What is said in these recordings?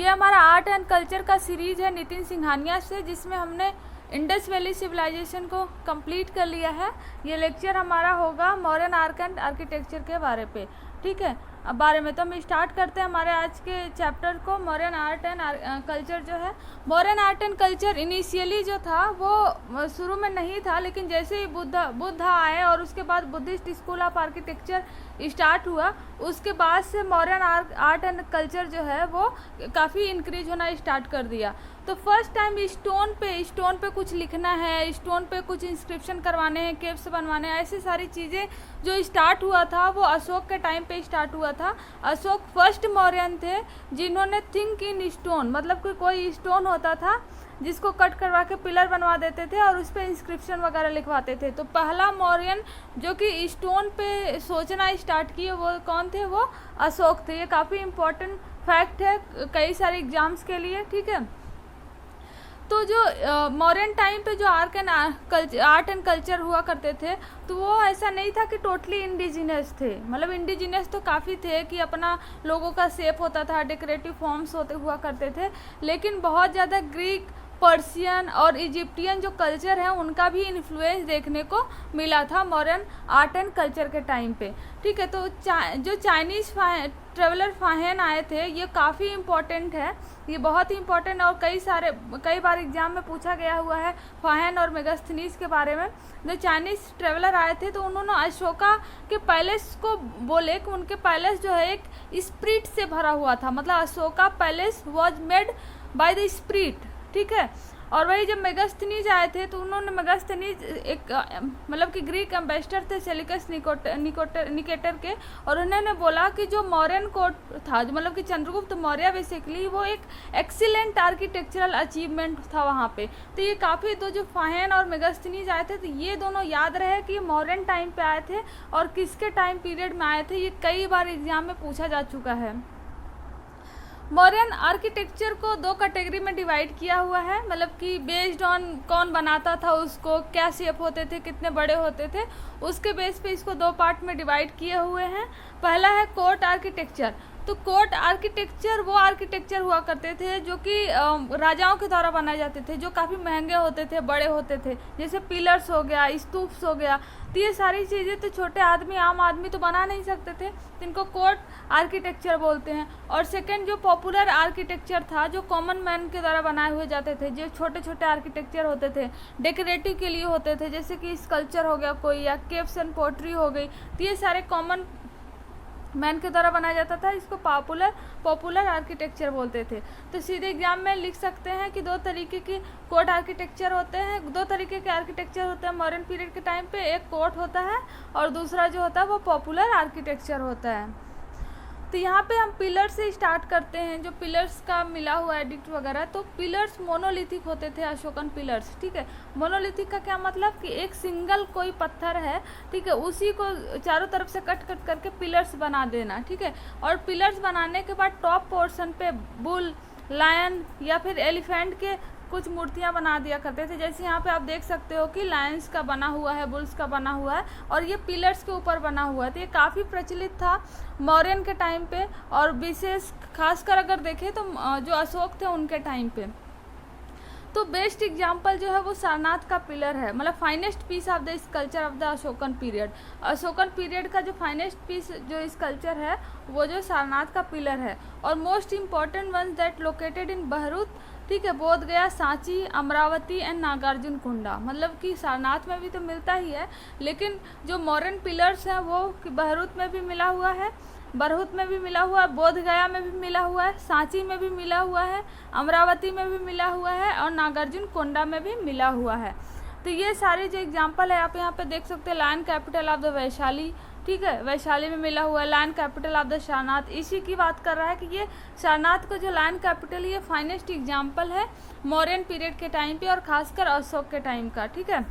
ये हमारा art and culture का सीरीज है नितिन सिंघानिया से, जिसमें हमने इंडस वैली सिविलाइजेशन को कंप्लीट कर लिया है। ये लेक्चर हमारा होगा मॉडर्न आर्ट एंड आर्किटेक्चर के बारे पे, ठीक है, बारे में। तो हम स्टार्ट करते हैं हमारे आज के चैप्टर को। मॉडर्न आर्ट एंड कल्चर जो है, modern art and culture initially जो था वो शुरू में नहीं था, लेकिन जैसे ही बुद्ध आए और उसके बाद Buddhist school of architecture start हुआ, उसके बाद से मॉडर्न आर्ट एंड कल्चर जो है वो काफ़ी इंक्रीज होना स्टार्ट कर दिया। तो फर्स्ट टाइम स्टोन पे कुछ लिखना है, स्टोन पे कुछ इंस्क्रिप्शन करवाने हैं, केव्स बनवाने हैं, ऐसी सारी चीज़ें जो स्टार्ट हुआ था वो अशोक के टाइम पे स्टार्ट हुआ था। अशोक फर्स्ट मौर्यन थे जिन्होंने थिंक इन स्टोन, मतलब कि कोई स्टोन होता था जिसको कट करवा के पिलर बनवा देते थे और उस पर इंस्क्रिप्शन वगैरह लिखवाते थे। तो पहला मौर्यन जो कि स्टोन पे सोचना स्टार्ट किए वो कौन थे? वो अशोक थे। ये काफ़ी इम्पोर्टेंट फैक्ट है कई सारे एग्जाम्स के लिए, ठीक है। तो जो मॉडर्न टाइम पे जो आर्ट एंड कल्चर हुआ करते थे, तो वो ऐसा नहीं था कि टोटली इंडिजिनस थे। मतलब इंडिजिनस तो काफ़ी थे कि अपना लोगों का शेप होता था, डेकोरेटिव फॉर्म्स होते हुआ करते थे, लेकिन बहुत ज़्यादा ग्रीक, पर्शियन और इजिप्टियन जो कल्चर है उनका भी इन्फ्लुएंस देखने को मिला था मॉडर्न आर्ट एंड कल्चर के टाइम पे, ठीक है। तो जो चाइनीज़ ट्रेवलर फाहेन आए थे, ये काफ़ी इम्पोर्टेंट है, ये बहुत ही इम्पोर्टेंट और कई बार एग्जाम में पूछा गया हुआ है फाहेन और मेगास्थनीज के बारे में। जो चाइनीज़ ट्रेवलर आए थे तो उन्होंने अशोका के पैलेस को बोले कि उनके पैलेस जो है एक स्पिरिट से भरा हुआ था, मतलब Ashoka palace was made by the spirit, ठीक है। और वही जब मेगास्थनीज आए थे तो उन्होंने मेगास्थनीज एक मतलब कि ग्रीक एम्बेसडर थे सेल्यूकस निकेटर के, और उन्होंने बोला कि जो मौर्यन कोर्ट था, जो मतलब कि चंद्रगुप्त मौर्य बेसिकली वो एक एक्सीलेंट आर्किटेक्चरल अचीवमेंट था वहाँ पे। तो ये काफ़ी दो जो फाहेन और मेगास्थनीज आए थे, तो ये दोनों याद रहे कि ये मॉडर्न टाइम पे आए थे और किसके टाइम पीरियड में आए थे। ये कई बार एग्जाम में पूछा जा चुका है। मॉडर्न आर्किटेक्चर को दो कैटेगरी में डिवाइड किया हुआ है, मतलब कि बेस्ड ऑन कौन बनाता था उसको, क्या शेप होते थे, कितने बड़े होते थे, उसके बेस पे इसको दो पार्ट में डिवाइड किए हुए हैं। पहला है कोर्ट आर्किटेक्चर। तो कोर्ट आर्किटेक्चर वो आर्किटेक्चर हुआ करते थे जो कि राजाओं के द्वारा बनाए जाते थे, जो काफ़ी महंगे होते थे, बड़े होते थे, जैसे पिलर्स हो गया, स्तूप्स हो गया। तो ये सारी चीज़ें तो छोटे आदमी, आम आदमी तो बना नहीं सकते थे, तो इनको कोर्ट आर्किटेक्चर बोलते हैं। और सेकंड जो पॉपुलर आर्किटेक्चर था, जो कॉमन मैन के द्वारा बनाए हुए जाते थे, जो छोटे छोटे आर्किटेक्चर होते थे, डेकोरेटिव के लिए होते थे, जैसे कि स्कल्पचर हो गया कोई, या केव्स एंड पोट्री हो गई, तो ये सारे कॉमन मैन के द्वारा बनाया जाता था, इसको पॉपुलर आर्किटेक्चर बोलते थे। तो सीधे एग्जाम में लिख सकते हैं कि दो तरीके के कोर्ट आर्किटेक्चर होते हैं, दो तरीके के आर्किटेक्चर होते हैं मॉडर्न पीरियड के टाइम पे। एक कोर्ट होता है और दूसरा जो होता है वो पॉपुलर आर्किटेक्चर होता है। तो यहाँ पे हम पिलर से स्टार्ट करते हैं, जो पिलर्स का मिला हुआ एडिक्ट वगैरह। तो पिलर्स मोनोलिथिक होते थे, अशोकन पिलर्स, ठीक है। मोनोलिथिक का क्या मतलब कि एक सिंगल कोई पत्थर है, ठीक है, उसी को चारों तरफ से कट करके पिलर्स बना देना, ठीक है। और पिलर्स बनाने के बाद टॉप पोर्शन पे बुल, लायन या फिर एलिफेंट के कुछ मूर्तियां बना दिया करते थे। जैसे यहाँ पे आप देख सकते हो कि लायंस का बना हुआ है, बुल्स का बना हुआ है, और ये पिलर्स के ऊपर बना हुआ है। तो ये काफ़ी प्रचलित था मौर्यन के टाइम पे, और विशेष खासकर अगर देखें तो जो अशोक थे उनके टाइम पे। तो बेस्ट एग्जाम्पल जो है वो सारनाथ का पिलर है, मतलब finest piece of the sculpture of the Ashokan period. Ashokan period का जो फाइनेस्ट पीस जो स्कल्पचर है वो जो सारनाथ का पिलर है। और most important one that located in Bharhut, ठीक है, बोध गया, सांची, अमरावती एंड नागार्जुन कुंडा। मतलब कि सारनाथ में भी तो मिलता ही है, लेकिन जो मॉडर्न पिलर्स हैं वो बहरुत में भी मिला हुआ है, बरहुत में भी मिला हुआ है, बोध गया में भी मिला हुआ है, सांची में भी मिला हुआ है, अमरावती में भी मिला हुआ है, और नागार्जुन कोंडा में भी मिला हुआ है। तो ये सारे जो एग्जांपल है आप यहाँ पे देख सकते हैं। Lion capital of the Vaishali, ठीक है, वैशाली में मिला हुआ है। Lion capital of the Sarnath, इसी की बात कर रहा है कि ये सारनाथ का जो लायन कैपिटल, ये फाइनेस्ट एग्जाम्पल है मौर्यन पीरियड के टाइम पे और खासकर अशोक के टाइम का, ठीक है।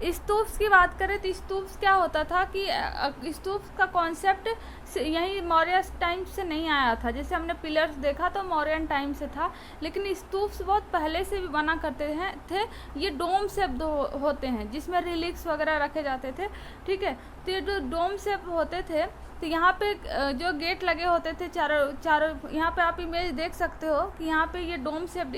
स्तूप्स की बात करें तो स्तूप्स क्या होता था कि स्तूप्स का कॉन्सेप्ट यही मौर्य टाइम से नहीं आया था। जैसे हमने पिलर्स देखा तो मौर्यन टाइम से था, लेकिन स्तूप्स बहुत पहले से भी बना करते थे। ये डोम शेप होते हैं जिसमें रिलिक्स वगैरह रखे जाते थे, ठीक है। तो ये जो डोम शेप होते थे तो यहाँ पे जो गेट लगे होते थे चारों, यहाँ पे आप इमेज देख सकते हो कि यहाँ पे ये डोम शेप्ड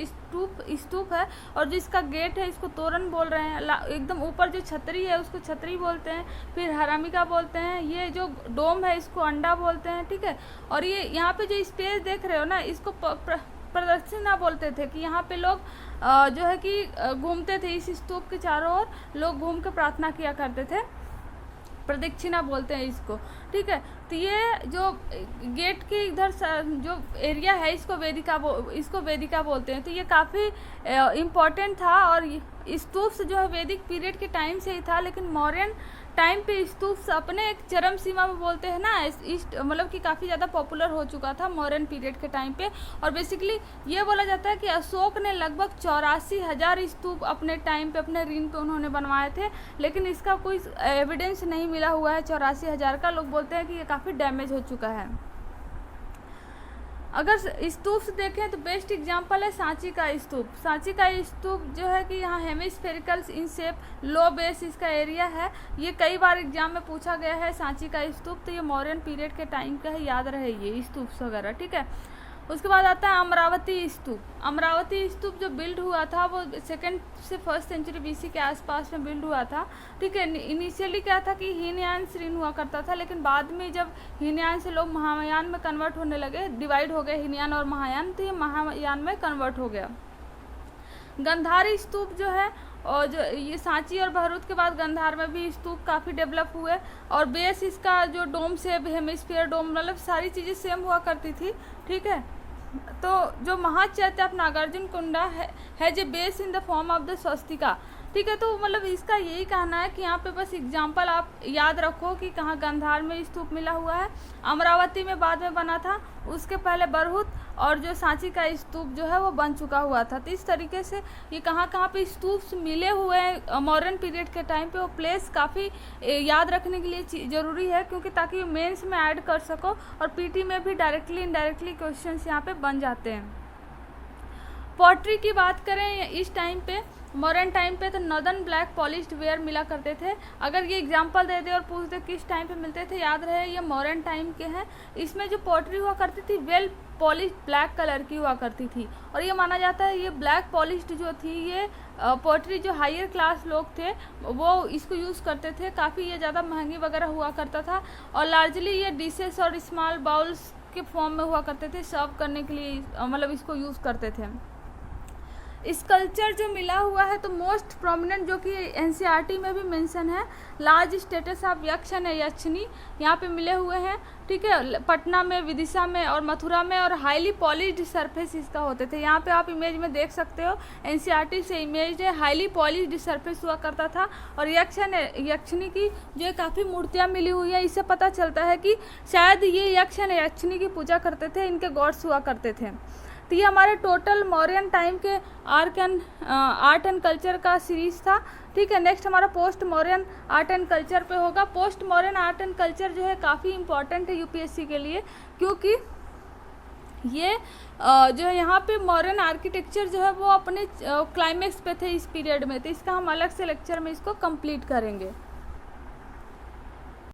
स्तूप है, और जिसका गेट है इसको तोरण बोल रहे हैं। एकदम ऊपर जो छतरी है उसको छतरी बोलते हैं, फिर हरामिका बोलते हैं, ये जो डोम है इसको अंडा बोलते हैं, ठीक है। और ये यहाँ पे जो स्पेस देख रहे हो ना, इसको प्रदक्षिणा बोलते थे, कि यहाँ पे लोग जो है कि घूमते थे, इस स्तूप के चारों ओर लोग घूम के प्रार्थना किया करते थे, प्रदक्षिणा बोलते हैं इसको, ठीक है। तो ये जो गेट के इधर जो एरिया है इसको वेदिका बोलते हैं। तो ये काफ़ी इम्पोर्टेंट था, और स्तूप जो है वैदिक पीरियड के टाइम से ही था, लेकिन मौर्यन टाइम पे स्तूप अपने एक चरम सीमा में बोलते हैं ना, मतलब कि काफ़ी ज़्यादा पॉपुलर हो चुका था मौर्यन पीरियड के टाइम पे। और बेसिकली ये बोला जाता है कि अशोक ने लगभग 84,000 स्तूप अपने टाइम पे, अपने रीन पे उन्होंने बनवाए थे, लेकिन इसका कोई एविडेंस नहीं मिला हुआ है 84,000 का। लोग बोलते हैं कि ये काफ़ी डैमेज हो चुका है। अगर स्तूप से देखें तो बेस्ट एग्जांपल है सांची का स्तूप। सांची का स्तूप जो है कि यहाँ hemispherical in shape, low base इसका एरिया है। ये कई बार एग्जाम में पूछा गया है सांची का स्तूप, तो ये मौर्यन पीरियड के टाइम का है, याद रहे ये स्तूप वगैरह, ठीक है। उसके बाद आता है अमरावती स्तूप। अमरावती स्तूप जो बिल्ड हुआ था वो 2nd से 1st सेंचुरी BC के आसपास में बिल्ड हुआ था, ठीक है। इनिशियली क्या था कि हीनयान ऋण हुआ करता था, लेकिन बाद में जब हीनयान से लोग महायान में कन्वर्ट होने लगे, डिवाइड हो गए हीनयान और महायान, तो ये महायान में कन्वर्ट हो गया। गंधार स्तूप जो है, और जो ये सांची और बहरूद के बाद गंधार में भी स्तूप काफ़ी डेवलप हुए, और बेस इसका जो डोम से हेमिस्फीयर डोम, मतलब सारी चीज़ें सेम हुआ करती थी, ठीक है। तो जो महाचैत्य नागार्जुन कुंडा है जो base in the form of the Swastika, ठीक है। तो मतलब इसका यही कहना है कि यहाँ पे बस एग्जाम्पल आप याद रखो कि कहाँ गंधार में स्तूप मिला हुआ है, अमरावती में बाद में बना था, उसके पहले बरहुत, और जो सांची का स्तूप जो है वो बन चुका हुआ था। तो इस तरीके से ये कहाँ पे स्तूप मिले हुए हैं मॉडर्न पीरियड के टाइम पे, वो प्लेस काफ़ी याद रखने के लिए ज़रूरी है, क्योंकि ताकि मेंस में ऐड कर सको, और पीटी में भी डायरेक्टली इनडायरेक्टली क्वेश्चन यहाँ पे बन जाते हैं। पॉटरी की बात करें इस टाइम पे, मॉडर्न टाइम पे, तो नॉर्दर्न ब्लैक पॉलिश्ड वेयर मिला करते थे। अगर ये एग्जांपल दे दे और पूछ दे किस टाइम पे मिलते थे, याद रहे ये मॉडर्न टाइम के हैं। इसमें जो पॉटरी हुआ करती थी वेल पॉलिश्ड ब्लैक कलर की हुआ करती थी, और ये माना जाता है ये ब्लैक पॉलिश्ड जो थी ये पॉटरी जो हायर क्लास लोग थे वो इसको यूज़ करते थे। काफ़ी ये ज़्यादा महंगी वगैरह हुआ करता था, और लार्जली ये डिशेस और स्मॉल बाउल्स के फॉर्म में हुआ करते थे, सर्व करने के लिए मतलब इसको यूज़ करते थे। स्कल्पचर जो मिला हुआ है तो मोस्ट प्रोमिनेंट जो कि एनसीईआरटी में भी मेंशन है, लार्ज स्टेटस ऑफ यक्ष एंड यक्षिणी यहाँ पे मिले हुए हैं, ठीक है। पटना में, विदिशा में और मथुरा में, और हाईली पॉलिश्ड सरफेस इसका होते थे। यहाँ पे आप इमेज में देख सकते हो, एनसीईआरटी से इमेज है, हाईली पॉलिश्ड सरफेस हुआ करता था। और यक्ष एंड यक्षिणी की जो काफ़ी मूर्तियाँ मिली हुई है, इससे पता चलता है कि शायद ये यक्ष एंड यक्षिणी की पूजा करते थे, इनके गॉड्स हुआ करते थे। तो ये हमारे टोटल मौर्यन टाइम के आर्ट एंड कल्चर का सीरीज था, ठीक है। नेक्स्ट हमारा post Mauryan art and culture पे होगा। Post Mauryan art and culture जो है काफ़ी इंपॉर्टेंट है यूपीएससी के लिए, क्योंकि ये जो है यहाँ पे मॉडर्न आर्किटेक्चर जो है वो अपने क्लाइमेक्स पे थे इस पीरियड में, तो इसका हम अलग से लेक्चर में इसको कंप्लीट करेंगे।